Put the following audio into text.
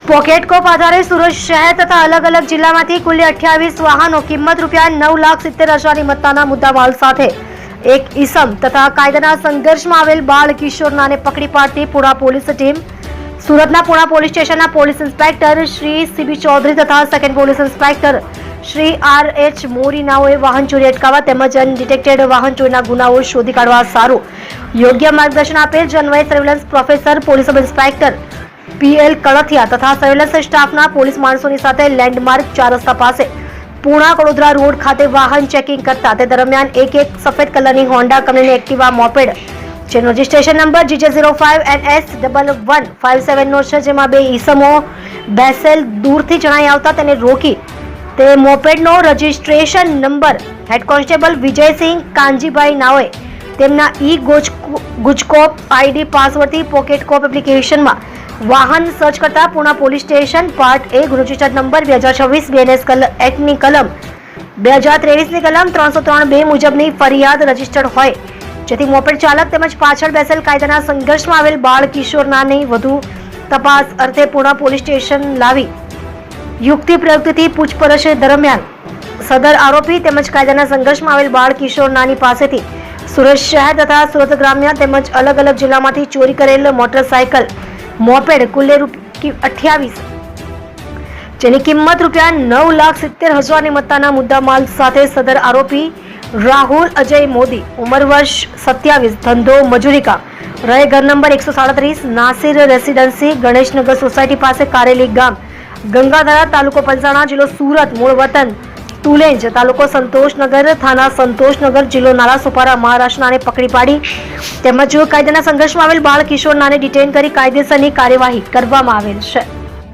Pocket cop આધારે સુરત શહેર તથા અલગ અલગ જિલ્લામાંથી કુલ 28 વાહનો કિંમત રૂપિયા 9,70,000ની મત્તાના મુદ્દામાલ સાથે એક ઈસમ તથા કાયદાના સંઘર્ષમાં આવેલ બાળ કિશોરનાને પકડી પાડતી પુણા પોલીસ ટીમ સુરતના પુણા પોલીસ સ્ટેશનના police inspector Shri CB Chaudhari તથા second police inspector Shri RH મોરીનાઓએ વાહન ચોરી અટકાવવા તેમજ અનડિટેક્ટેડ વાહન ચોરીના ગુનાઓ શોધી કાઢવા સારું યોગ્ય માર્ગદર્શન આપેલ જનવય surveillance professor police sub inspector PL Kalthiya તથા સર્વેલન્સ સ્ટાફના પોલીસ માણસોની સાથે લેન્ડમાર્ક 4 રસ્તા પાસે પુણા વડોદરા રોડ ખાતે વાહન ચેકિંગ કરતા તે દરમિયાન એક સફેદ કલરની હોન્ડા કંપનીની એક્ટિવા મોપેડ જેનો રજિસ્ટ્રેશન નંબર GJ05NS1157 નો છે, જેમાં બે ઈસમો બેસેલ દૂરથી જણાઈ આવતા તેને રોકી તે મોપેડનો registration number head constable Vijaysinh Kanjibhai નાઓએ તેમના ગુજકોપ ID પાસવર્ડથી પોકેટકોપ એપ્લિકેશનમાં વાહન સર્ચ કરતા Puna police station part 1 registered number 2026 BNS એક્ટની કલમ 2023ની કલમ 303(2) મુજબની ફરિયાદ રજિસ્ટર્ડ હોય, જેથી મોપેડ ચાલક તેમજ પાછળ બેસેલ કાયદાના સંઘર્ષમાં આવેલ બાળ કિશોરનાની વધુ તપાસ અર્થે પુણા પોલીસ સ્ટેશન લાવી યુક્તિ પ્રયુક્તિથી પૂછપરછ દરમિયાન સદર આરોપી તેમજ કાયદાના સંઘર્ષમાં આવેલ બાળ કિશોરનાની પાસેથી સુરત શહેર તથા સુરત ગ્રામ્ય તેમજ અલગ અલગ જિલ્લામાંથી ચોરી કરેલ મોટરસાયકલ મોપેડ કુલ 28 જેની કિંમત રૂપિયા 9,70,000ની મત્તાના મુદ્દામાલ સાથે સદર આરોપી રાહુલ અજય મોદી ઉંમર વર્ષ 27 ધંધો મજૂરી કામ રહે ઘર number 137 Nasir residency Ganeshnagar society પાસે કારેલી ગામ ગંગાધરા તાલુકો પલસાણા જિલ્લો સુરત મૂળ વતન તુલેંજ તાલુકો સંતોષનગર થાના સંતોષનગર જિલ્લો નાલાસોપારા મહારાષ્ટ્રને પકડી પાડી તેમજ કાયદાના સંઘર્ષમાં આવેલ બાળ કિશોરનાને ડિટેન કરી કાયદેસરની કાર્યવાહી કરવામાં આવેલ છે.